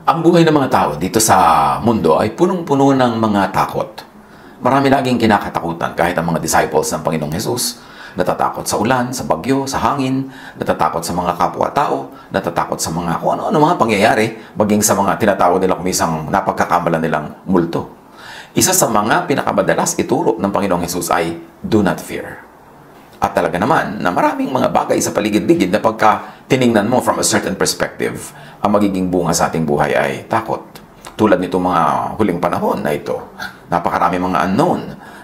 Ang buhay ng mga tao dito sa mundo ay punong-puno ng mga takot. Marami laging kinakatakutan kahit ang mga disciples ng Panginoong Hesus. Natatakot sa ulan, sa bagyo, sa hangin, natatakot sa mga kapwa-tao, natatakot sa mga kung ano-ano mga pangyayari, maging sa mga tinatawag nila kumisang napagkakamalan nilang multo. Isa sa mga pinakamadalas ituro ng Panginoong Hesus ay, do not fear. At talaga naman na maraming mga bagay sa paligid-ligid na pagka tiningnan mo from a certain perspective, ang magiging bunga sa ating buhay ay takot. Tulad nito mga huling panahon na ito. Napakarami mga unknown,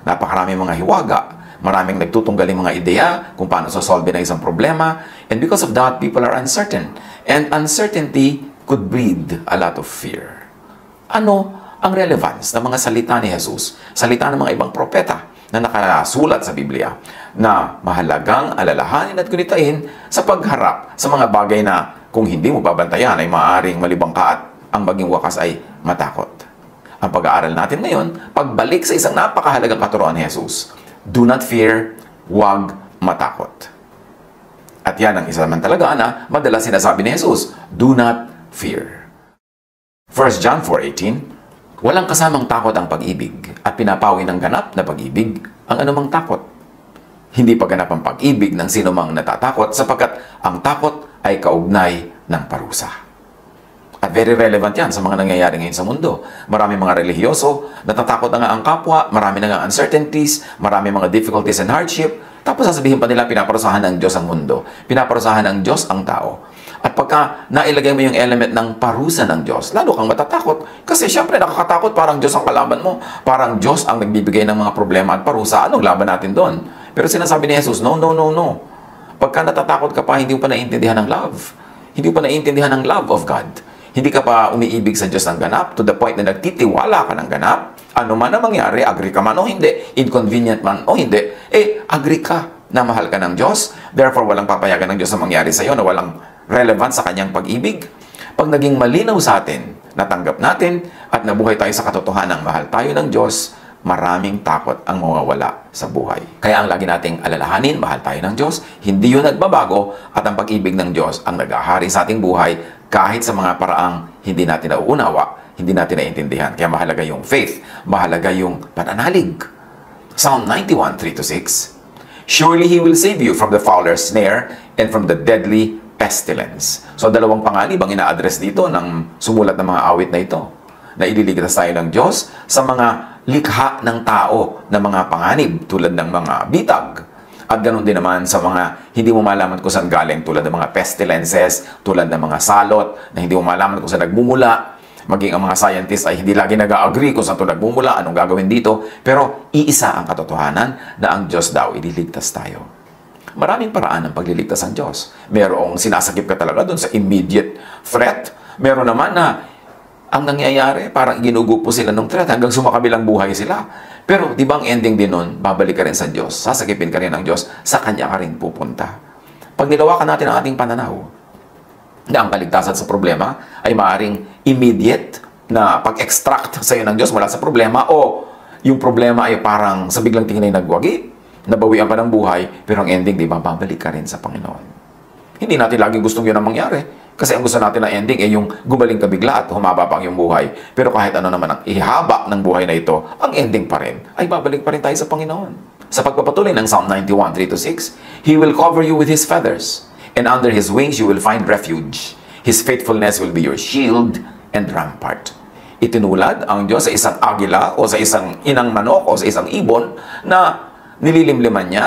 napakarami mga hiwaga, maraming nagtutunggaling mga ideya kung paano sosolve na isang problema, and because of that, people are uncertain. And uncertainty could breed a lot of fear. Ano ang relevance ng mga salita ni Jesus, salita ng mga ibang propeta na nakasulat sa Biblia na mahalagang alalahanin at kunitain sa pagharap sa mga bagay na kung hindi mo babantayan ay maaaring malibangka at ang maging wakas ay matakot. Ang pag-aaral natin ngayon, pagbalik sa isang napakahalagang katuruan ni Jesus. Do not fear, huwag matakot. At yan ang isa naman talaga na madalas sinasabi ni Jesus, do not fear. 1 John 4:18, walang kasamang takot ang pag-ibig at pinapawi ng ganap na pag-ibig ang anumang takot. Hindi pa ganap ang pag-ibig ng sinumang natatakot sapagkat ang takot ay kaugnay ng parusa. At very relevant yan sa mga nangyayari ngayon sa mundo. Marami mga relihiyoso, natatakot na nga ang kapwa, marami na nga uncertainties, marami mga difficulties and hardship, tapos sasabihin pa nila pinaparusahan ng Diyos ang mundo, pinaparusahan ng Diyos ang tao. At pagka nailagay mo yung element ng parusa ng Diyos, lalo kang matatakot. Kasi syempre nakakatakot, parang Diyos ang kalaban mo. Parang Diyos ang nagbibigay ng mga problema at parusa. Anong laban natin doon? Pero sinasabi ni Jesus, no, no, no, no. Pagka natatakot ka pa, hindi mo pa naiintindihan ng love. Hindi mo pa naiintindihan ng love of God. Hindi ka pa umiibig sa Diyos ng ganap to the point na nagtitiwala ka ng ganap. Ano man ang mangyari, agree ka man o hindi, inconvenient man o hindi, agree ka na mahal ka ng Diyos. Therefore, walang papayagan ng Diyos na mangyari sa iyo na walang relevant sa kanyang pag-ibig. Pag naging malinaw sa atin, natanggap natin, at nabuhay tayo sa katotohanan, mahal tayo ng Diyos, maraming takot ang mawawala sa buhay. Kaya ang lagi nating alalahanin, mahal tayo ng Diyos, hindi yun nagbabago, at ang pag-ibig ng Diyos ang nag-ahari sa ating buhay kahit sa mga paraang hindi natin nauunawa, hindi natin naiintindihan. Kaya mahalaga yung faith, mahalaga yung pananalig. Psalm 91:3-6, surely He will save you from the fowler's snare and from the deadly pestilence. So, dalawang panganib ang ina-address dito ng sumulat ng mga awit na ito. Na ililigtas tayo ng Diyos sa mga likha ng tao na mga panganib tulad ng mga bitag. At ganoon din naman sa mga hindi mo malaman kung saan galing tulad ng mga pestilences, tulad ng mga salot na hindi mo malaman kung saan nagmumula. Maging ang mga scientists ay hindi lagi nag-agree kung saan ito nagmumula, anong gagawin dito. Pero iisa ang katotohanan na ang Diyos daw ililigtas tayo. Maraming paraan ng pagliligtas ng Diyos. Merong sinasagip ka talaga doon sa immediate threat. Meron naman na ang nangyayari, parang ginugupo sila ng threat hanggang sumakabilang buhay sila. Pero di ba ang ending din nun, babalik ka rin sa Diyos, sasagipin ka rin ng Diyos, sa Kanya ka rin pupunta. Pag nilawakan natin ang ating pananaw, na ang kaligtasan sa problema ay maaaring immediate na pag-extract sa iyo ng Diyos mula sa problema, o yung problema ay parang sa biglang tingin ay nagwagi, nabawian ka ng buhay, pero ang ending, di ba, babalik ka rin sa Panginoon. Hindi natin lagi gustong yun ang mangyari. Kasi ang gusto natin na ending ay yung gumaling ka bigla at humaba pa ang iyong buhay. Pero kahit ano naman ang ihaba ng buhay na ito, ang ending pa rin ay babalik pa rin tayo sa Panginoon. Sa pagpapatuloy ng Psalm 91:3-6, He will cover you with His feathers, and under His wings you will find refuge. His faithfulness will be your shield and rampart. Itinulad ang Diyos sa isang agila o sa isang inang manok o sa isang ibon na nililimliman niya,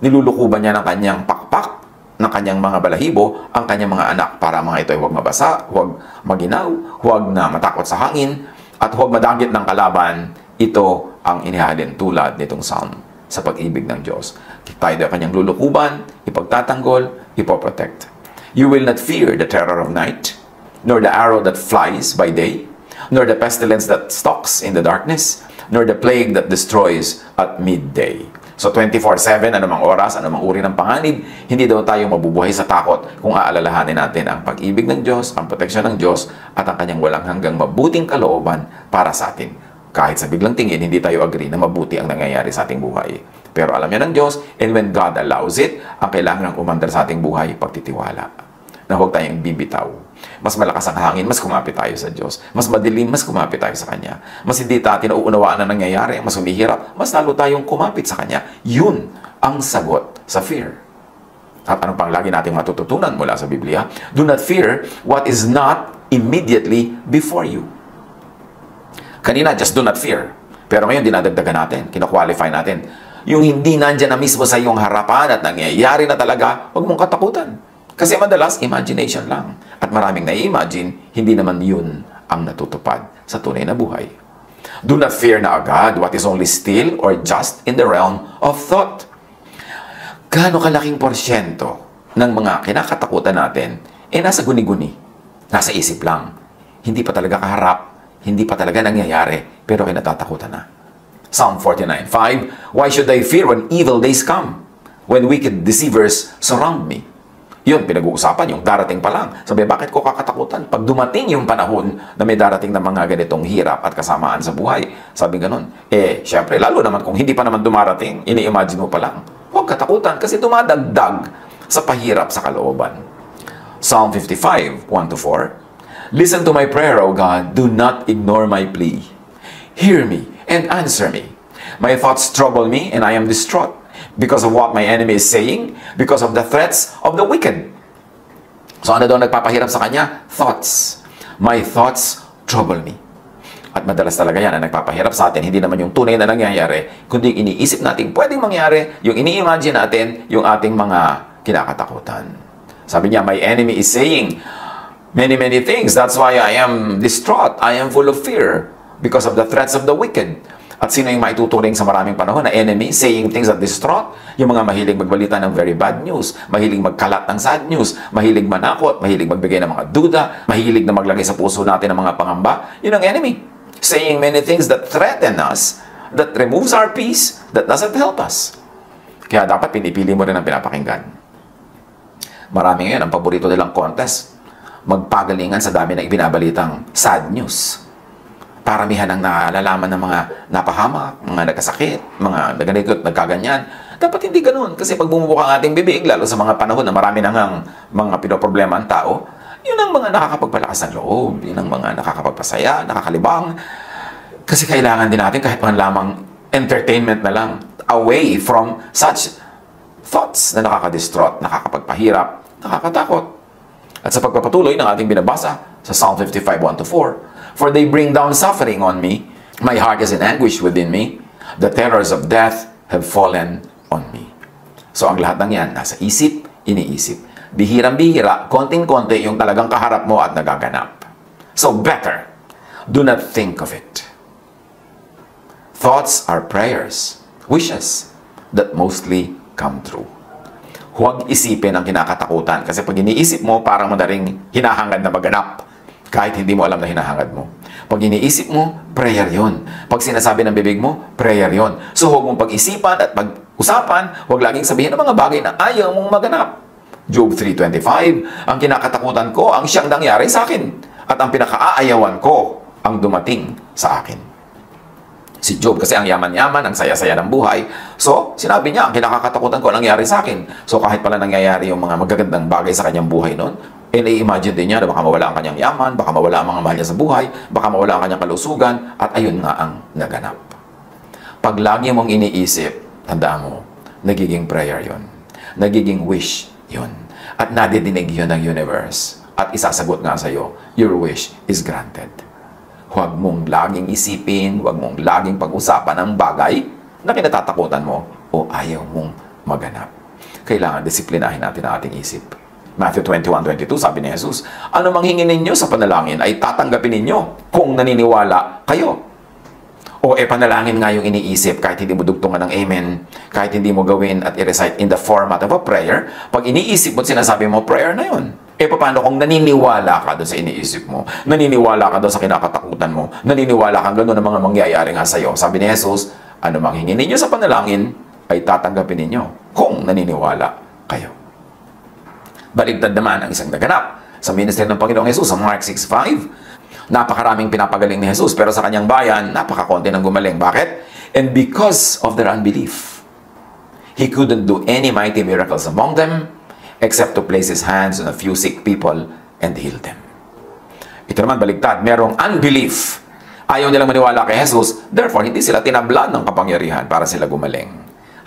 nilulukuban niya ng kanyang pakpak, ng kanyang mga balahibo, ang kanyang mga anak para mga ito ay huwag mabasa, huwag maginaw, huwag na matakot sa hangin, at huwag madagit ng kalaban. Ito ang inihalin tulad nitong psalm sa pag-ibig ng Diyos. Tayo ang kanyang lulukuban, ipagtatanggol, ipoprotect. You will not fear the terror of night, nor the arrow that flies by day, nor the pestilence that stalks in the darkness, nor the plague that destroys at midday. So 24/7, anumang oras, anumang uri ng panganib, hindi daw tayo mabubuhay sa takot kung aalalahanin natin ang pag-ibig ng Diyos, ang proteksyon ng Diyos, at ang kanyang walang hanggang mabuting kalooban para sa atin. Kahit sa biglang tingin, hindi tayo agree na mabuti ang nangyayari sa ating buhay. Pero alam niya ng Diyos, and when God allows it, ang kailangan umandar sa ating buhay, pagtitiwala. na huwag tayong bibitaw. Mas malakas ang hangin, mas kumapit tayo sa Diyos. Mas madilim, mas kumapit tayo sa Kanya. Mas hindi natin nauunawaan na nangyayari, mas humihirap, mas lalo tayong kumapit sa Kanya. Yun ang sagot sa fear. At ano pang lagi natin matututunan mula sa Biblia? Do not fear what is not immediately before you. Kanina, just do not fear. Pero ngayon, dinadagdagan natin, kina-qualify natin. Yung hindi nandyan na mismo sa iyong harapan at nangyayari na talaga, huwag mong katakutan. Kasi madalas, imagination lang. At maraming nai-imagine, hindi naman yun ang natutupad sa tunay na buhay. Do not fear na agad what is only still or just in the realm of thought. Gaano kalaking porsyento ng mga kinakatakutan natin nasa guni-guni, nasa isip lang. Hindi pa talaga kaharap, hindi pa talaga nangyayari, pero kinatatakutan na. Psalm 49:5, why should I fear when evil days come? When wicked deceivers surround me? Yun, pinag-uusapan, yung darating pa lang. Sabi, bakit ko kakatakutan? Pag dumating yung panahon na may darating na mga ganitong hirap at kasamaan sa buhay, sabi ganun. Syempre, lalo naman kung hindi pa naman dumarating, ini-imagine mo pa lang. Huwag katakutan kasi dumadagdag sa pahirap sa kalooban. Psalm 55, 1-4, listen to my prayer, O God. Do not ignore my plea. Hear me and answer me. My thoughts trouble me and I am distraught because of what my enemy is saying, because of the threats of the wicked. So ano daw nagpapahirap sa kanya? Thoughts. My thoughts trouble me. At madalas talaga yan ang nagpapahirap sa atin, hindi naman yung tunay na nangyayari, kundi iniisip natin pwedeng mangyari, yung ini-imagine natin, yung ating mga kinakatakutan. Sabi niya, my enemy is saying many things. That's why I am distraught. I am full of fear because of the threats of the wicked. At sino yung maituturing sa maraming panahon na enemy, saying things that distraught? Yung mga mahilig magbalita ng very bad news, mahilig magkalat ng sad news, mahilig manakot, mahilig magbigay ng mga duda, mahilig na maglagay sa puso natin ng mga pangamba. Yun ang enemy. Saying many things that threaten us, that removes our peace, that doesn't help us. Kaya dapat pinipili mo rin ang pinapakinggan. Marami ngayon, ang paborito nilang contest, magpagalingan sa dami ng ibinabalitang sad news. Paramihan ang nalalaman ng mga napahamak, mga nagkasakit, mga naganikot, nagkaganyan. Dapat hindi ganun. Kasi pag bumubuka ang ating bibig, lalo sa mga panahon na marami nang mga pinoproblema ang tao, yun ang mga nakakapagpalakas ng loob, yun ang mga nakakapagpasaya, nakakalibang. Kasi kailangan din natin kahit man lamang entertainment na lang, away from such thoughts na nakakadistraught, nakakapagpahirap, nakakatakot. At sa pagpapatuloy ng ating binabasa sa Psalm 55, 1-4, for they bring down suffering on me. My heart is in anguish within me. The terrors of death have fallen on me. So ang lahat ng yan, nasa isip, iniisip. Bihirang-bihira, konting-konti yung talagang kaharap mo at nagaganap. So better, do not think of it. Thoughts are prayers, wishes that mostly come true. Huwag isipin ang kinakatakutan kasi pag iniisip mo, parang madaling hinahangad na maganap. Kahit hindi mo alam na hinahangad mo. Pag iniisip mo, prayer yon. Pag sinasabi ng bibig mo, prayer yon. So huwag mong pag-isipan at pag-usapan, huwag laging sabihin ng mga bagay na ayaw mong maganap. Job 3:25, ang kinakatakutan ko ang siyang nangyari sa akin. At ang pinaka-aayawan ko ang dumating sa akin. Si Job kasi ang yaman-yaman, ang saya-saya ng buhay. So, sinabi niya, ang kinakatakutan ko ang nangyari sa akin. So, kahit pala nangyayari yung mga magagandang bagay sa kanyang buhay noon, i-imagine din niya na baka mawala ang kanyang yaman, baka mawala ang mga mahal niya sa buhay, baka mawala ang kanyang kalusugan, at ayun nga ang naganap. Pag lagi mong iniisip, tandaan mo, nagiging prayer yon, nagiging wish yon, at nadidinig yon ng universe, at isasagot nga sa iyo, your wish is granted. Huwag mong laging isipin, huwag mong laging pag-usapan ang bagay na kinatatakutan mo o ayaw mong maganap. Kailangan disiplinahin natin ang ating isip. Matthew 21:22, sabi ni Jesus, ano mang hingin ninyo sa panalangin ay tatanggapin ninyo kung naniniwala kayo. O panalangin nga yung iniisip kahit hindi mo dugtungan ng amen, kahit hindi mo gawin at i-recite in the format of a prayer, pag iniisip mo at sinasabi mo, prayer na yun. Paano kung naniniwala ka doon sa iniisip mo? Naniniwala ka doon sa kinakatakutan mo? Naniniwala ka gano'n ang mga mangyayari nga sa'yo? Sabi ni Jesus, ano mang hingin ninyo sa panalangin ay tatanggapin ninyo kung naniniwala kayo. Baligtad naman ang isang naganap sa ministry ng Panginoong Jesus sa Mark 6:5. Napakaraming pinapagaling ni Jesus pero sa kanyang bayan, napakakonti ng gumaling. Bakit? And because of their unbelief, He couldn't do any mighty miracles among them except to place His hands on a few sick people and heal them. Ito naman baligtad, merong unbelief. Ayaw nilang maniwala kay Jesus, therefore hindi sila tinablan ng kapangyarihan para sila gumaling.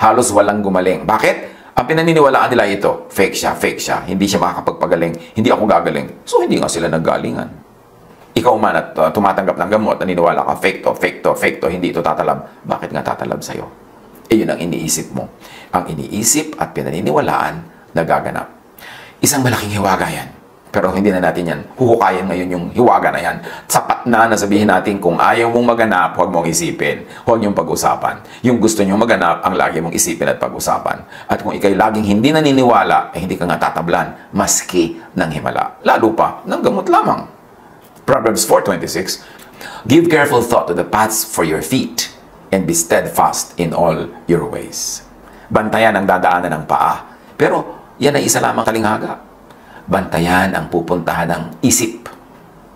Halos walang gumaling. Bakit? Ang pinaniniwalaan nila ito, fake siya, hindi siya makakapagpagaling, hindi ako gagaling. So hindi nga sila naggalingan. Ikaw man at tumatanggap ng gamot, naniniwala ka, fake to, hindi ito tatalab. Bakit nga tatalab sa'yo? Yun ang iniisip mo. Ang iniisip at pinaniniwalaan nagaganap. Isang malaking hiwaga yan. Pero hindi na natin yan huhukayin ngayon yung hiwaga na yan. Sapat na sabihin natin kung ayaw mong maganap, huwag mong isipin. Huwag niyong pag-usapan. Yung gusto niyong maganap, ang lagi mong isipin at pag-usapan. At kung ikay laging hindi naniniwala, hindi ka nga tatablan, maski ng himala. Lalo pa, ng gamot lamang. Proverbs 4:26, give careful thought to the paths for your feet, and be steadfast in all your ways. Bantayan ang dadaanan ng paa. Pero yan ay isa lamang kalinghaga. Bantayan ang pupuntahan ng isip.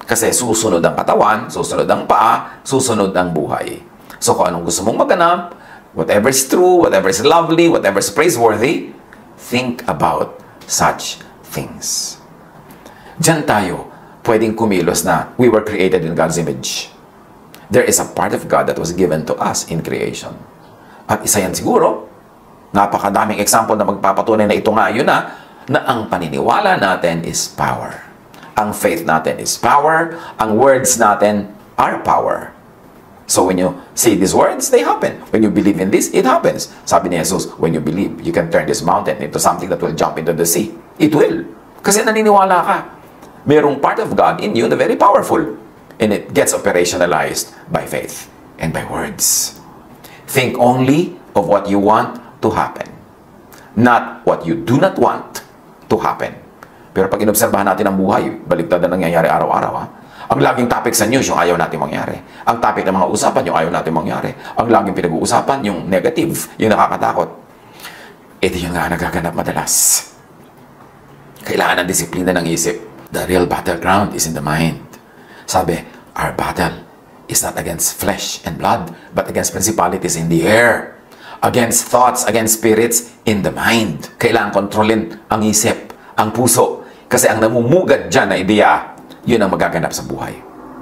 Kasi susunod ang katawan, susunod ang paa, susunod ang buhay. So kung anong gusto mong maganap, whatever is true, whatever is lovely, whatever is praiseworthy, think about such things. Diyan tayo pwedeng kumilos na we were created in God's image. There is a part of God that was given to us in creation. At isa yan siguro, napakadaming example na magpapatunay na ito nga yun na ang paniniwala natin is power. Ang faith natin is power. Ang words natin are power. So when you say these words, they happen. When you believe in this, it happens. Sabi ni Jesus, when you believe, you can turn this mountain into something that will jump into the sea. It will. Kasi naniniwala ka. Merong part of God in you na very powerful. And it gets operationalized by faith and by words. Think only of what you want to happen. Not what you do not want to happen. Pero pag inobserbahan natin ang buhay, baligtad na nangyayari araw-araw. Ang laging topic sa news, yung ayaw natin mangyari. Ang topic ng mga usapan, yung ayaw natin mangyari. Ang laging pinag-uusapan, yung negative, yung nakakatakot. Ito yung nga nagaganap madalas. Kailangan ng disiplina ng isip. The real battleground is in the mind. Sabi, our battle is not against flesh and blood, but against principalities in the air. Against thoughts, against spirits in the mind. Kailangan kontrolin ang isip, ang puso. Kasi ang namumugad dyan na ideya, yun ang magaganap sa buhay.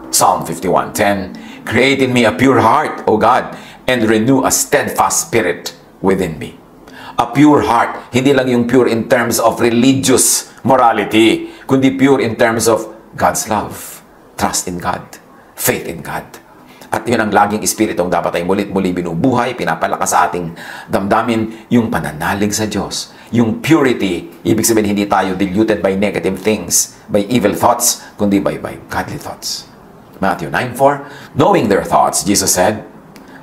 Psalm 51:10, create in me a pure heart, O God, and renew a steadfast spirit within me. A pure heart, hindi lang yung pure in terms of religious morality, kundi pure in terms of God's love, trust in God, faith in God. At yun ang laging espiritong dapat ay mulit-muli binubuhay, pinapalakas sa ating damdamin, yung pananalig sa Diyos. Yung purity, ibig sabihin hindi tayo diluted by negative things, by evil thoughts, kundi by godly thoughts. Matthew 9:4, knowing their thoughts, Jesus said,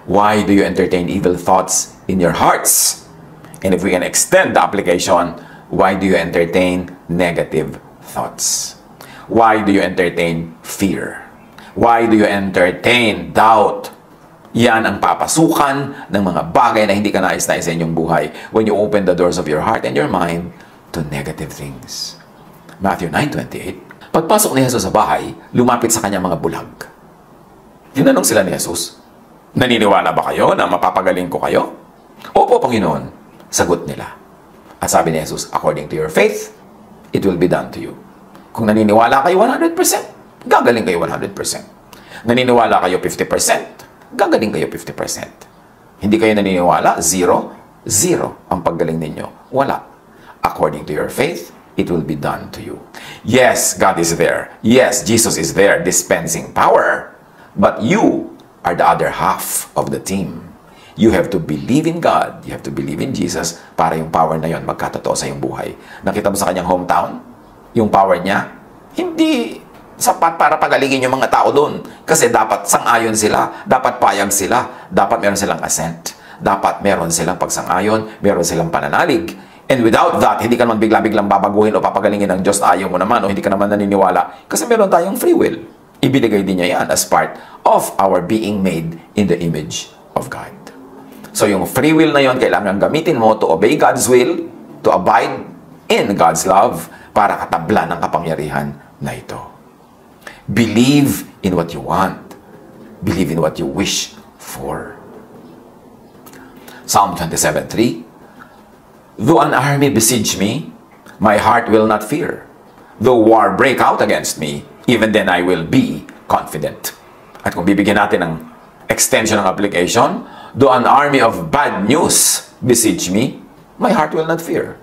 why do you entertain evil thoughts in your hearts? And if we can extend the application, why do you entertain negative thoughts? Why do you entertain fear? Why do you entertain doubt? Yan ang papasukan ng mga bagay na hindi ka nais-nais sa inyong buhay when you open the doors of your heart and your mind to negative things. Matthew 9:28, pagpasok ni Jesus sa bahay, lumapit sa kanyang mga bulag. Tinanong sila ni Jesus, naniniwala ba kayo na mapapagaling ko kayo? Opo, Panginoon, sagot nila. At sabi ni Jesus, according to your faith, it will be done to you. Kung naniniwala kayo 100%, gagaling kayo 100%. Naniniwala kayo 50%, gagaling kayo 50%. Hindi kayo naniniwala, 0 ang paggaling ninyo. Wala. According to your faith, it will be done to you. Yes, God is there. Yes, Jesus is there dispensing power. But you are the other half of the team. You have to believe in God. You have to believe in Jesus para yung power na yon magkatotoo sa iyong buhay. Nakita mo sa kanyang hometown, yung power niya, hindi sapat para pagalingin yung mga tao doon. Kasi dapat sang-ayon sila, dapat payag sila, dapat meron silang assent, dapat meron silang pagsang-ayon, meron silang pananalig. And without that, hindi ka naman bigla-biglang babaguhin o papagalingin ng Diyos na ayaw mo naman o hindi ka naman naniniwala. Kasi meron tayong free will. Ibinigay din niya yan as part of our being made in the image of God. So yung free will na yon kailangan gamitin mo to obey God's will, to abide in God's love, para katablan ng kapangyarihan na ito. Believe in what you want. Believe in what you wish for. Psalm 27:3, though an army besiege me, My heart will not fear. Though war break out against me, even then I will be confident. At kung bibigyan natin ng extension ng application, though an army of bad news besiege me, my heart will not fear.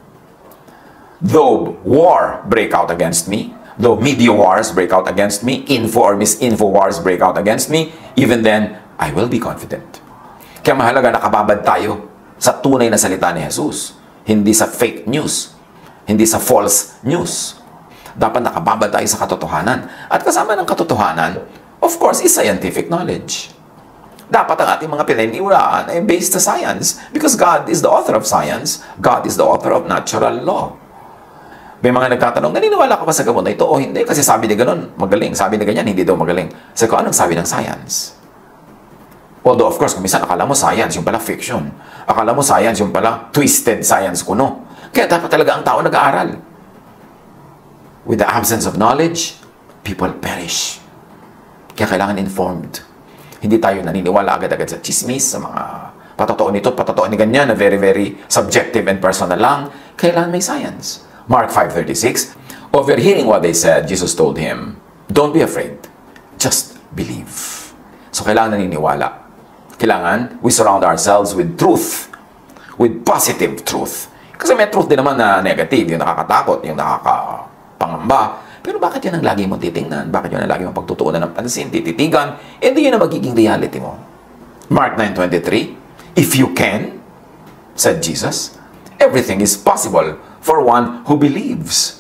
Though war break out against me, though media wars break out against me, info or misinfo wars break out against me, even then, I will be confident. Kaya mahalaga nakababad tayo sa tunay na salita ni Jesus, hindi sa fake news, hindi sa false news. Dapat nakababad tayo sa katotohanan. At kasama ng katotohanan, of course, is scientific knowledge. Dapat ang ating mga pinaniniwalaan ay based sa science because God is the author of science. God is the author of natural law. May mga nagtatanong, naniniwala ka ba sa gamot na ito o hindi? Kasi sabi ni ganun, magaling. Sabi ni ganyan, hindi daw magaling. Sabi ko, anong sabi ng science? Although, of course, kung minsan akala mo science, yung pala fiction. Akala mo science, yung pala twisted science kuno. Kaya dapat talaga ang tao nag-aaral. With the absence of knowledge, people perish. Kaya kailangan informed. Hindi tayo naniniwala agad-agad sa chismis, sa mga patotoo nito, patotoo ni ganyan, na very, very subjective and personal lang. Kailangan may science. Mark 5:36, overhearing what they said, Jesus told him, don't be afraid, just believe. So kailangan naniniwala. Kailangan we surround ourselves with truth, with positive truth. Kasi may truth din naman na negative, yung nakakatakot, yung nakakapangamba. Pero bakit yun ang lagi mong titingnan? Bakit yun ang lagi mong pagtutuunan ng pansin, tititigan? Hindi yun ang magiging reality mo. Mark 9:23, if you can, said Jesus, everything is possible for one who believes.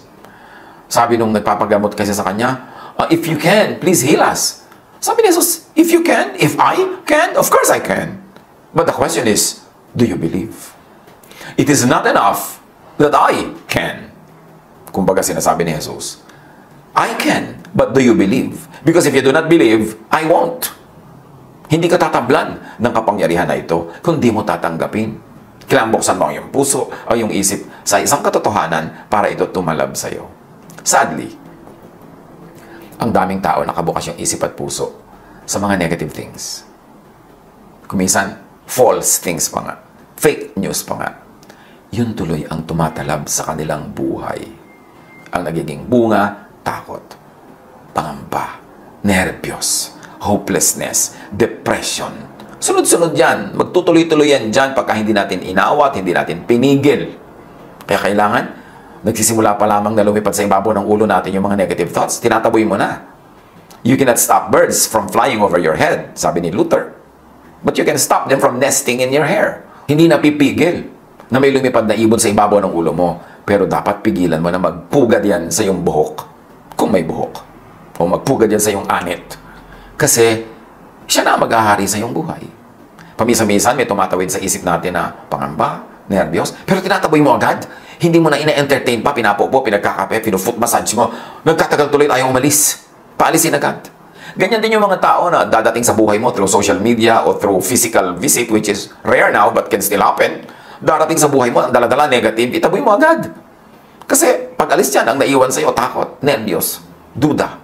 Sabi nung nagpapagamot kasi sa kanya, if you can, please heal us. Sabi ni Jesus, if you can, if I can, of course I can. But the question is, do you believe? It is not enough that I can. Kumbaga sinasabi ni Jesus, I can, but do you believe? Because if you do not believe, I won't. Hindi ka tatablan ng kapangyarihan na ito kung di mo tatanggapin. Kailangan buksan mo ang iyong puso o yung isip sa isang katotohanan para ito tumalab sa iyo. Sadly, ang daming tao nakabukas yung isip at puso sa mga negative things. Kumisan, false things pa nga. Fake news pa nga. Yun tuloy ang tumatalab sa kanilang buhay. Ang nagiging bunga, takot, pangamba, nervyos, hopelessness, depression. Sunod-sunod yan. Magtutuloy-tuloy yan dyan pagka hindi natin inawat, hindi natin pinigil. Kaya kailangan, nagsisimula pa lamang na lumipad sa ibabaw ng ulo natin yung mga negative thoughts, tinataboy mo na. You cannot stop birds from flying over your head, sabi ni Luther. But you can stop them from nesting in your hair. Hindi napipigil na may lumipad na ibon sa ibabaw ng ulo mo. Pero dapat pigilan mo na magpugad yan sa iyong buhok. Kung may buhok. O magpugad yan sa iyong anit. Kasi siya na mag-ahari sa iyong buhay. Pamisa-misan may tumatawid sa isip natin na pangamba, nervyos. Pero tinataboy mo agad. Hindi mo na ina-entertain pa, pinapopo, pinagkakape, pinu-foot massage mo. Nagtatagal tuloy tayong umalis. Paalisin agad. Ganyan din yung mga tao na dadating sa buhay mo through social media o through physical visit, which is rare now but can still happen. Darating sa buhay mo, ang daladala negative, itaboy mo agad. Kasi pag alis yan, ang naiwan sa'yo, takot, nervyos, duda.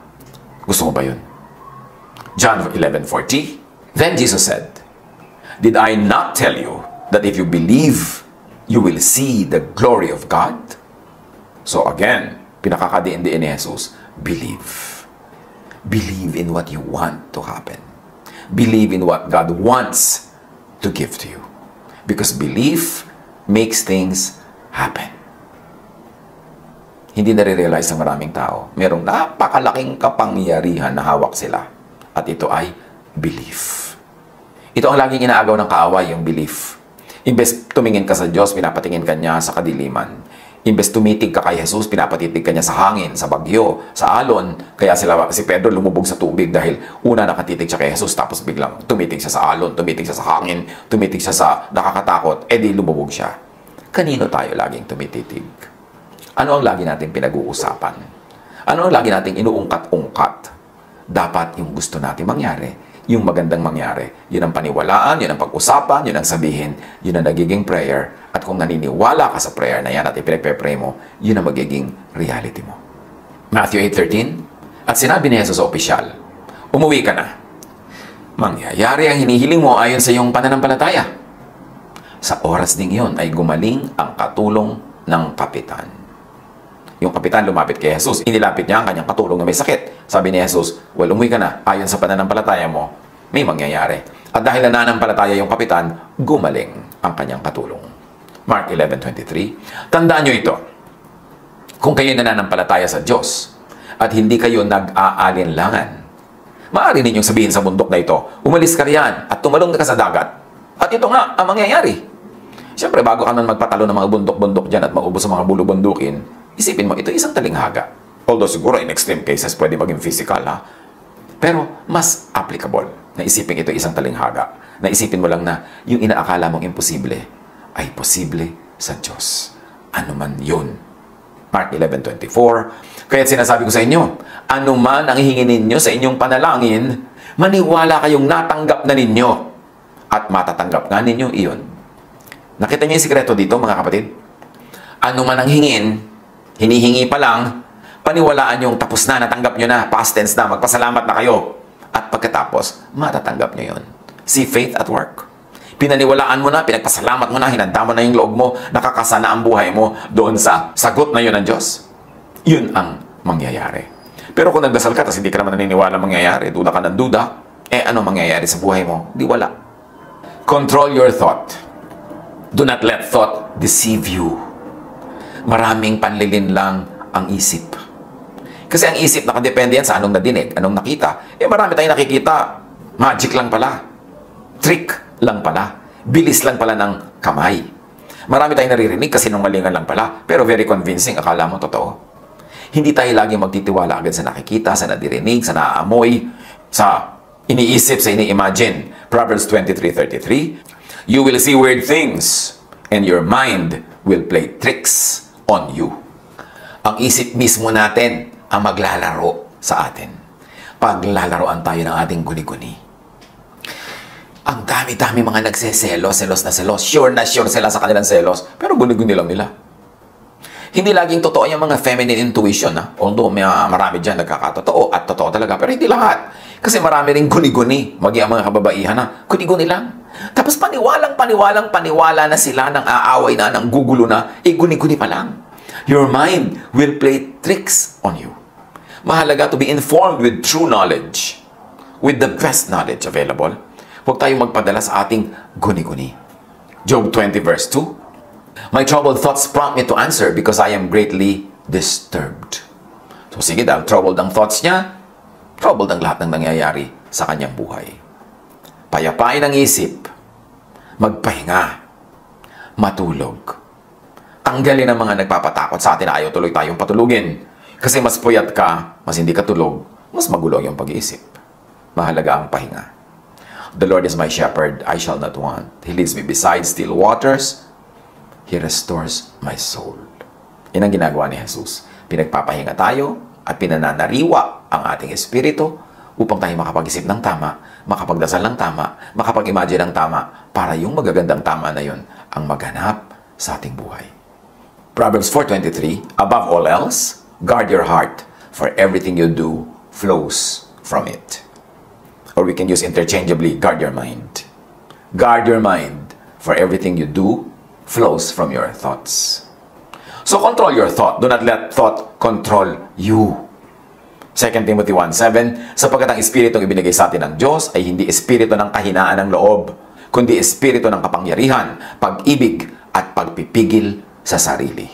Gusto mo ba yun? John 11:40, then Jesus said, did I not tell you that if you believe, you will see the glory of God? So again, pinakakadiin-diin ni Jesus, believe. Believe in what you want to happen. Believe in what God wants to give to you. Because belief makes things happen. Hindi nare-realize ng maraming tao. Merong napakalaking kapangyarihan na hawak sila. At ito ay belief. Ito ang laging inaagaw ng kaaway, yung belief. Imbes tumingin ka sa Diyos, pinapatingin ka niya sa kadiliman. Imbes tumitig ka kay Jesus, pinapatitig ka niya sa hangin, sa bagyo, sa alon. Kaya si Pedro lumubog sa tubig dahil una nakatitig siya kay Jesus, tapos biglang tumitig siya sa alon, tumitig siya sa hangin, tumitig siya sa nakakatakot, edi lumubog siya. Kanino tayo laging tumititig? Ano ang lagi natin pinag-uusapan? Ano ang lagi nating inuungkat-ungkat? Dapat yung gusto natin mangyari, yung magandang mangyari. Yun ang paniwalaan, yun ang pag-usapan, yun ang sabihin, yun ang nagiging prayer. At kung naniniwala ka sa prayer na yan at ipinagpe-pray mo, yun ang magiging reality mo. Matthew 8:13, at sinabi ni Jesus sa opisyal, umuwi ka na. Mangyayari ang hinihiling mo ayon sa iyong pananampalataya. Sa oras ding yun ay gumaling ang katulong ng kapitan. Yung kapitan lumapit kay Jesus. Inilapit niya ang kanyang katulong na may sakit. Sabi ni Jesus, well, umuwi ka na. Ayon sa pananampalataya mo, may mangyayari. At dahil nananampalataya yung kapitan, gumaling ang kanyang katulong. Mark 11:23. Tandaan nyo ito. Kung kayo nananampalataya sa Diyos at hindi kayo nag-aalinlangan, maaari ninyong sabihin sa bundok na ito, umalis ka riyan at tumalong ka sa dagat. At ito nga ang mangyayari. Siyempre, bago ka man magpatalo ng mga bundok-bundok dyan at maubos sa mga bulubundukin, isipin mo, ito isang talinghaga. Although siguro in extreme cases, pwede maging physical, ha? Pero mas applicable na isipin ito isang talinghaga. Na isipin mo lang na yung inaakala mong imposible ay posible sa Diyos. Ano man yun. Mark 11:24. Kaya sinasabi ko sa inyo, ano man ang hihingin ninyo sa inyong panalangin, maniwala kayong natanggap na ninyo at matatanggap nga ninyo iyon. Nakita niyo yung sikreto dito, mga kapatid? Ano man ang hinihingi pa lang, paniwalaan yung tapos na, natanggap nyo na, past tense na, magpasalamat na kayo. At pagkatapos, matatanggap nyo yun. See faith at work. Pinaniwalaan mo na, pinagpasalamat mo na, hinanda mo na yung loob mo, nakakasana ang buhay mo doon sa sagot na yun ng Diyos. Yun ang mangyayari. Pero kung nagdasal ka, tapos hindi ka naman naniniwala mangyayari, duda ka ng duda, ano mangyayari sa buhay mo? Di wala. Control your thought. Do not let thought deceive you. Maraming panlilin lang ang isip. Kasi ang isip nakadepende yan sa anong nadinig, anong nakita. Marami tayong nakikita, magic lang pala. Trick lang pala. Bilis lang pala ng kamay. Marami tayong naririnig kasi nungalingan lang pala. Pero very convincing, akala mo totoo. Hindi tayo lagi magtitiwala agad sa nakikita, sa nadirinig, sa naaamoy, sa iniisip, sa ini-imagine. Proverbs 23:33. You will see weird things and your mind will play tricks on you. Ang isip mismo natin ang maglalaro sa atin. Paglalaroan tayo ng ating guni-guni. Ang dami-dami mga nagseselos, selos na selos. Sure na sure sila sa kanilang selos. Pero guni-guni lang nila. Hindi laging totoo yung mga feminine intuition. Although marami dyan nagkakatotoo at totoo talaga. Pero hindi lahat. Kasi marami rin guni-guni. Magi ang mga kababaihan na guni-guni lang. Tapos paniwala na sila ng aaway na, ng gugulo na, guni-guni pa lang. Your mind will play tricks on you. Mahalaga to be informed with true knowledge, with the best knowledge available. Huwag tayong magpadala sa ating guni-guni. Job 20:2. My troubled thoughts prompt me to answer because I am greatly disturbed. So sige, dahil troubled ang thoughts niya, troubled ang lahat ng nangyayari sa kanyang buhay. Payapain ang isip, magpahinga, matulog. Tanggalin ang mga nagpapatakot sa atin na ayaw tuloy tayong patulugin. Kasi mas puyat ka, mas hindi ka tulog, mas magulo yung pag-iisip. Mahalaga ang pahinga. The Lord is my shepherd, I shall not want. He leads me beside still waters. He restores my soul. Yan ang ginagawa ni Jesus. Pinagpapahinga tayo at pinananariwa ang ating espiritu upang tayo makapag-isip ng tama, makapagdasal ng tama, makapag-imagine ng tama para yung magagandang tama na yun ang maghanap sa ating buhay. Proverbs 4:23, above all else, guard your heart, for everything you do flows from it. Or we can use interchangeably, guard your mind. Guard your mind, for everything you do flows from your thoughts. So control your thought. Do not let thought control you. 2 Timothy 1:7, sapagkat ang espiritong ibinigay sa atin ng Diyos ay hindi espiritu ng kahinaan ng loob, kundi espiritu ng kapangyarihan, pag-ibig, at pagpipigil sa sarili.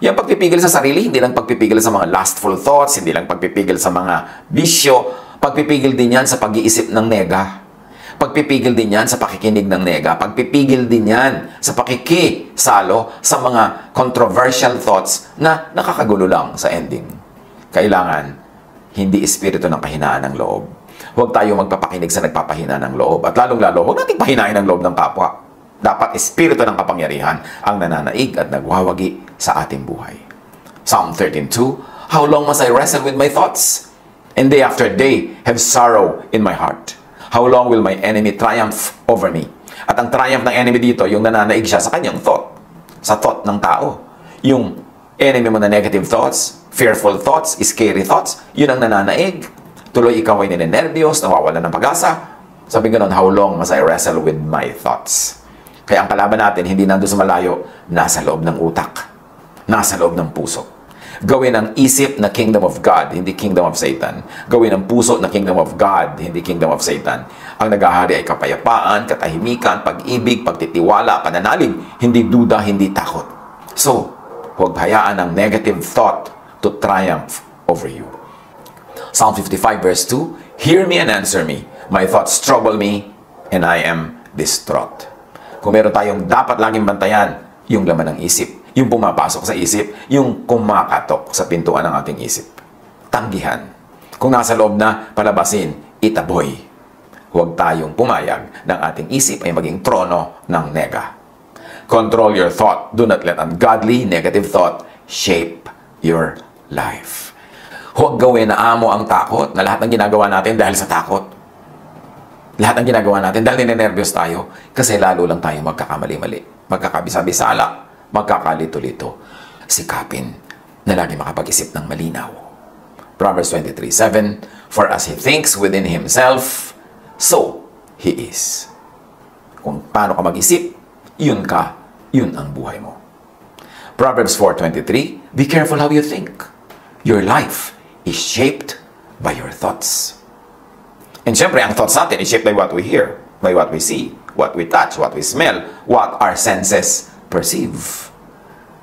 Yung pagpipigil sa sarili, hindi lang pagpipigil sa mga lustful thoughts, hindi lang pagpipigil sa mga bisyo, pagpipigil din yan sa pag-iisip ng nega. Pagpipigil din yan sa pakikinig ng nega. Pagpipigil din yan sa pakikisalo sa mga controversial thoughts na nakakagulo lang sa ending. Kailangan hindi espiritu ng kahinaan ng loob. Huwag tayo magpapakinig sa nagpapahina ng loob. At lalong-lalo, huwag nating pahinain ang loob ng kapwa. Dapat espiritu ng kapangyarihan ang nananaig at nagwawagi sa ating buhay. Psalm 13:2, how long must I wrestle with my thoughts? And day after day have sorrow in my heart. How long will my enemy triumph over me? At ang triumph ng enemy dito, yung nananaig siya sa kanyang thought. Sa thought ng tao. Yung enemy mo na negative thoughts, fearful thoughts, scary thoughts, yun ang nananaig. Tuloy ikaw ay ninenervyos, nawawala ng pag-asa. Sabi ganon, how long must I wrestle with my thoughts? Kaya ang kalaban natin, hindi nandun sa malayo, nasa loob ng utak. Nasa loob ng puso. Gawin ang isip na kingdom of God, hindi kingdom of Satan. Gawin ang puso na kingdom of God, hindi kingdom of Satan. Ang naghahari ay kapayapaan, katahimikan, pag-ibig, pagtitiwala, pananalig, hindi duda, hindi takot. So, huwag hayaan ang negative thought to triumph over you. Psalm 55 verse 2, Hear me and answer me. My thoughts trouble me, and I am distraught. Kung meron tayong dapat laging bantayan, yung laman ng isip. Yung pumapasok sa isip, yung kumakatok sa pintuan ng ating isip. Tanggihan. Kung nasa loob na, palabasin, itaboy. Huwag tayong pumayag ng ating isip ay maging trono ng nega. Control your thought. Do not let ungodly, negative thought shape your life. Huwag gawin na amo ang takot, na lahat ng ginagawa natin dahil sa takot. Lahat ng ginagawa natin dahil ninenervyos tayo, kasi lalo lang tayo magkakamali-mali, magkakabisa-bisala, magkakalito-lito. Sikapin na lagi makapag-isip ng malinaw. Proverbs 23:7, For as he thinks within himself, so he is. Kung paano ka mag-isip, yun ka, yun ang buhay mo. Proverbs 4:23, Be careful how you think. Your life is shaped by your thoughts. And syempre, ang thoughts natin is shaped by what we hear, by what we see, what we touch, what we smell, what our senses perceive.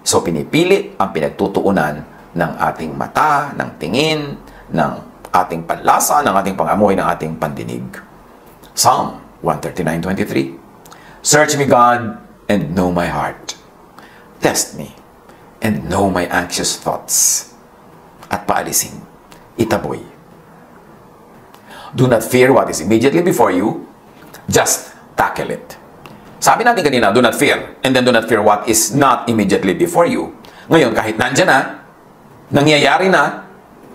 So, pinipili ang pinagtutuunan ng ating mata, ng tingin, ng ating panlasa, ng ating pangamoy, ng ating pandinig. Psalm 139:23, Search me, God, and know my heart. Test me, and know my anxious thoughts. At paalisin, itaboy. Do not fear what is immediately before you. Just tackle it. Sabi natin kanina, do not fear. And then do not fear what is not immediately before you. Ngayon, kahit nandyan na, nangyayari na,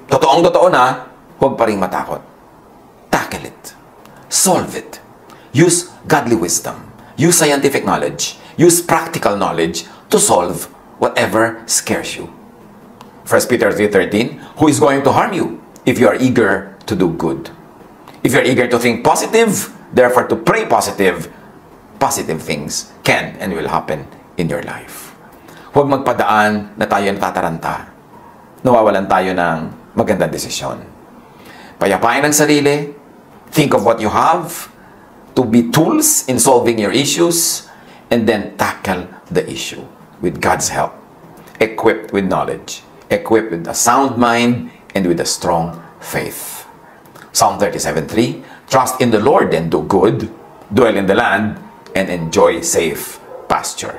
totoong-totoo na, huwag pa rin matakot. Tackle it. Solve it. Use godly wisdom. Use scientific knowledge. Use practical knowledge to solve whatever scares you. 1 Peter 3:13, Who is going to harm you if you are eager to do good? If you are eager to think positive, therefore to pray positive, positive things can and will happen in your life. Huwag magpadaan na tayo natataranta. Nawawalan tayo ng magandang desisyon. Payapain ang sarili. Think of what you have to be tools in solving your issues, and then tackle the issue with God's help. Equipped with knowledge. Equipped with a sound mind and with a strong faith. Psalm 37:3, Trust in the Lord and do good. Dwell in the land and enjoy safe pasture.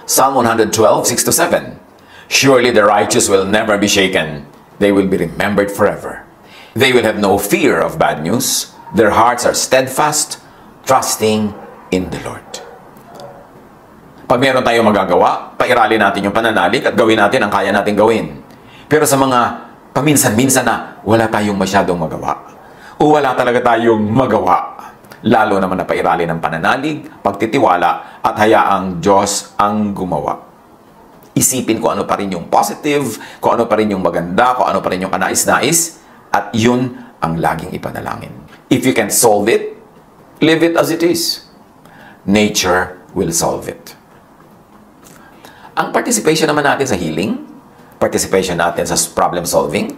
Psalm 112:6-7, Surely the righteous will never be shaken. They will be remembered forever. They will have no fear of bad news. Their hearts are steadfast, trusting in the Lord. Pag meron tayong magagawa, pairalin natin yung pananalig at gawin natin ang kaya natin gawin. Pero sa mga paminsan-minsan na wala tayong masyadong magawa, o wala talaga tayong magawa, lalo naman na pairalin ng pananalig, pagtitiwala, at hayaang Diyos ang gumawa. Isipin kung ano pa rin yung positive, kung ano pa rin yung maganda, kung ano pa rin yung kanais-nais, at yun ang laging ipanalangin. If you can solve it, leave it as it is. Nature will solve it. Ang participation naman natin sa healing, participation natin sa problem solving,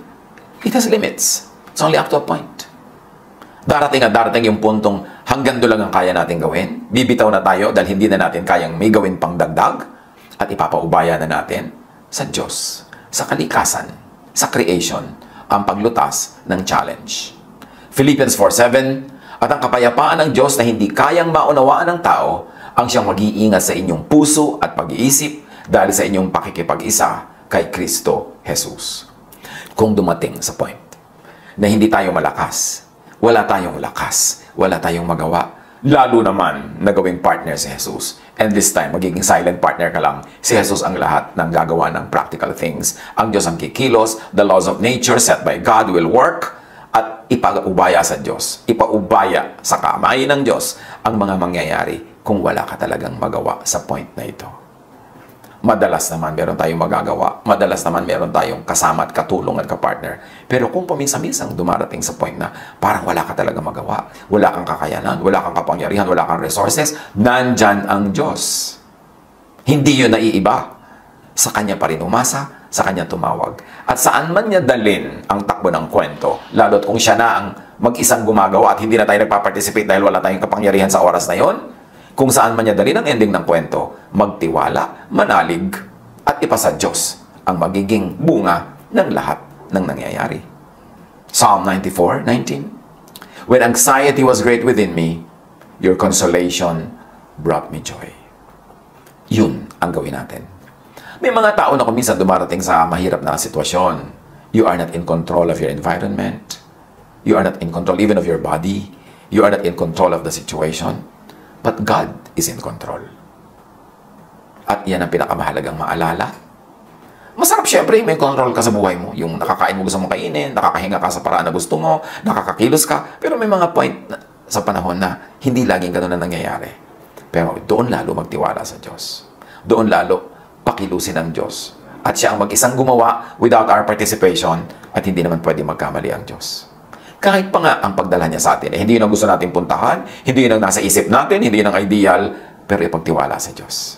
it has limits. It's only up to a point. Darating at darating yung puntong hanggang doon lang ang kaya natin gawin. Bibitaw na tayo dahil hindi na natin kayang may gawin pang dagdag, at ipapaubaya na natin sa Diyos, sa kalikasan, sa creation, ang paglutas ng challenge. Philippians 4:7, At ang kapayapaan ng Diyos na hindi kayang maunawaan ng tao, ang siyang mag-iingat sa inyong puso at pag-iisip dahil sa inyong pakikipag-isa kay Kristo Jesus. Kung dumating sa point na hindi tayo malakas, wala tayong lakas, wala tayong magawa, lalo naman na gawing partner si Jesus. And this time, magiging silent partner ka lang. Si Jesus ang lahat ng gagawa ng practical things. Ang Diyos ang kikilos, the laws of nature set by God will work, at ipaubaya sa Diyos, ipaubaya sa kamay ng Diyos ang mga mangyayari kung wala ka talagang magawa sa point na ito. Madalas naman meron tayong magagawa, madalas naman meron tayong kasama at katulong at kapartner. Pero kung paminsan-minsang dumarating sa point na parang wala ka talaga magawa, wala kang kakayanan, wala kang kapangyarihan, wala kang resources, nandyan ang Diyos. Hindi yun naiiba. Sa Kanya pa rin umasa, sa kanya tumawag. At saan man niya dalin ang takbo ng kwento, lalo't kung siya na ang mag-isang gumagawa at hindi na tayo nagpa-participate dahil wala tayong kapangyarihan sa oras na yon, kung saan man niya dalin ang ending ng kwento, magtiwala, manalig, at ipasa Diyos ang magiging bunga ng lahat ng nangyayari. Psalm 94:19. When anxiety was great within me, your consolation brought me joy. Yun ang gawin natin. May mga tao na kuminsan dumarating sa mahirap na sitwasyon. You are not in control of your environment. You are not in control even of your body. You are not in control of the situation. But God is in control. At yan ang pinakamahalagang maalala. Masarap syempre, may control ka sa buhay mo. Yung nakakain mo gusto mong kainin, nakakahinga ka sa paraan na gusto mo, nakakakilos ka. Pero may mga point sa panahon na hindi laging ganun na nangyayari. Pero doon lalo magtiwala sa Diyos. Doon lalo pakilusin ang Diyos. At siya ang mag-isang gumawa without our participation at hindi naman pwede magkamali ang Diyos. Kahit pa nga ang pagdala niya sa atin, hindi yun ang gusto natin puntahan, hindi yun ang nasa isip natin, hindi yun ang ideal, pero ipagtiwala sa Diyos.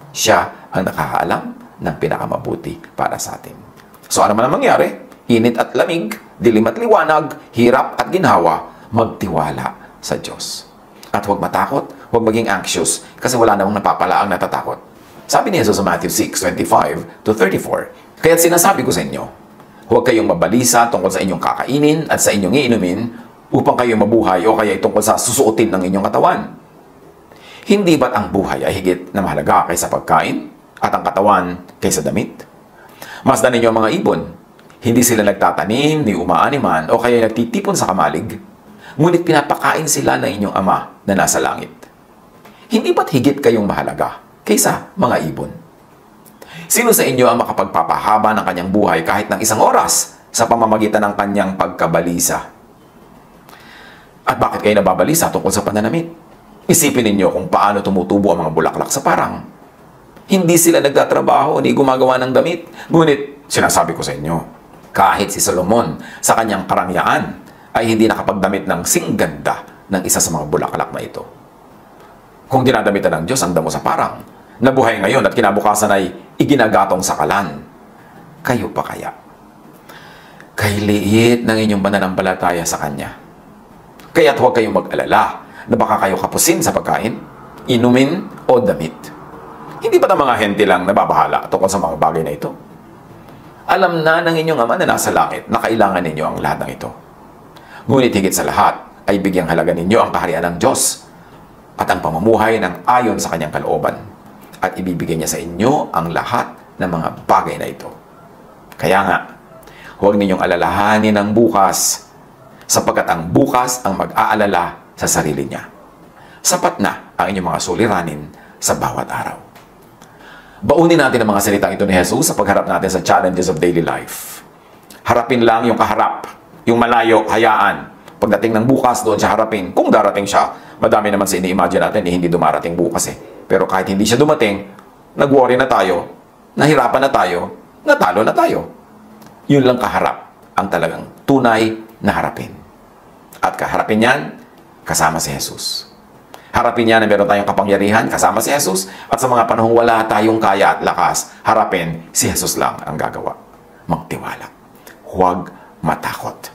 Siya ang nakakaalam ng pinakamabuti para sa atin. So ano man ang mangyari, init at lamig, dilim at liwanag, hirap at ginhawa, magtiwala sa Diyos. At huwag matakot, huwag maging anxious, kasi wala namang napapalaang natatakot. Sabi ni Jesus sa Matthew 6:25-34, kaya't sinasabi ko sa inyo, huwag kayong mabalisa tungkol sa inyong kakainin at sa inyong iinumin upang kayo mabuhay o kaya tungkol sa susuotin ng inyong katawan. Hindi ba't ang buhay ay higit na mahalaga kaysa pagkain at ang katawan kaysa damit? Masdan ninyo ang mga ibon. Hindi sila nagtatanim, ni umaaniman o kaya nagtitipon sa kamalig. Ngunit pinapakain sila ng inyong Ama na nasa langit. Hindi ba't higit kayong mahalaga kaysa mga ibon? Sino sa inyo ang makapagpapahaba ng kanyang buhay kahit ng isang oras sa pamamagitan ng kanyang pagkabalisa? At bakit kayo nababalisa tungkol sa pananamit? Isipin ninyo kung paano tumutubo ang mga bulaklak sa parang. Hindi sila nagtatrabaho, hindi gumagawa ng damit. Ngunit, sinasabi ko sa inyo, kahit si Solomon sa kanyang karangyaan ay hindi nakapagdamit ng singganda ng isa sa mga bulaklak na ito. Kung dinadamitan ng Diyos ang damo sa parang, nabuhay ngayon at kinabukasan ay iginagatong sa kalan, kayo pa kaya? Kay liit ng inyong pananampalataya sa Kanya. Kaya't huwag kayong mag-alala na baka kayo kapusin sa pagkain, inumin o damit. Hindi ba ang mga hente lang nababahala tungkol sa mga bagay na ito? Alam na ng inyong Ama na nasa langit na kailangan ninyo ang lahat ng ito. Ngunit higit sa lahat ay bigyang halaga ninyo ang kaharian ng Diyos at ang pamumuhay ng ayon sa kanyang kalooban. At ibibigay niya sa inyo ang lahat ng mga bagay na ito. Kaya nga, huwag ninyong alalahanin ang bukas, sapagkat ang bukas ang mag-aalala sa sarili niya. Sapat na ang inyong mga suliranin sa bawat araw. Baunin natin ang mga salitang ito ni Jesus sa pagharap natin sa challenges of daily life. Harapin lang yung kaharap, yung malayo, hayaan. Pagdating ng bukas, doon siya harapin. Kung darating siya, madami naman sa ini-imagine natin, hindi dumarating bukas eh. Pero kahit hindi siya dumating, nag-worry na tayo, nahirapan na tayo, natalo na tayo. Yun lang kaharap ang talagang tunay na harapin. At kaharapin yan, kasama si Jesus. Harapin niya na meron tayong kapangyarihan, kasama si Jesus. At sa mga panahong wala tayong kaya at lakas, harapin, si Jesus lang ang gagawa. Magtiwala. Huwag matakot.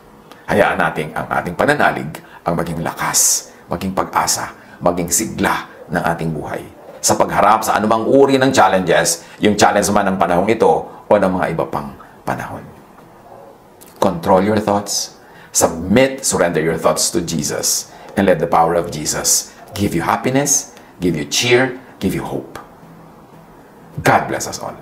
Hayaan natin ang ating pananalig ang maging lakas, maging pag-asa, maging sigla ng ating buhay. Sa pagharap sa anumang uri ng challenges, yung challenge man ng panahong ito o ng mga iba pang panahon. Control your thoughts. Submit, surrender your thoughts to Jesus. And let the power of Jesus give you happiness, give you cheer, give you hope. God bless us all.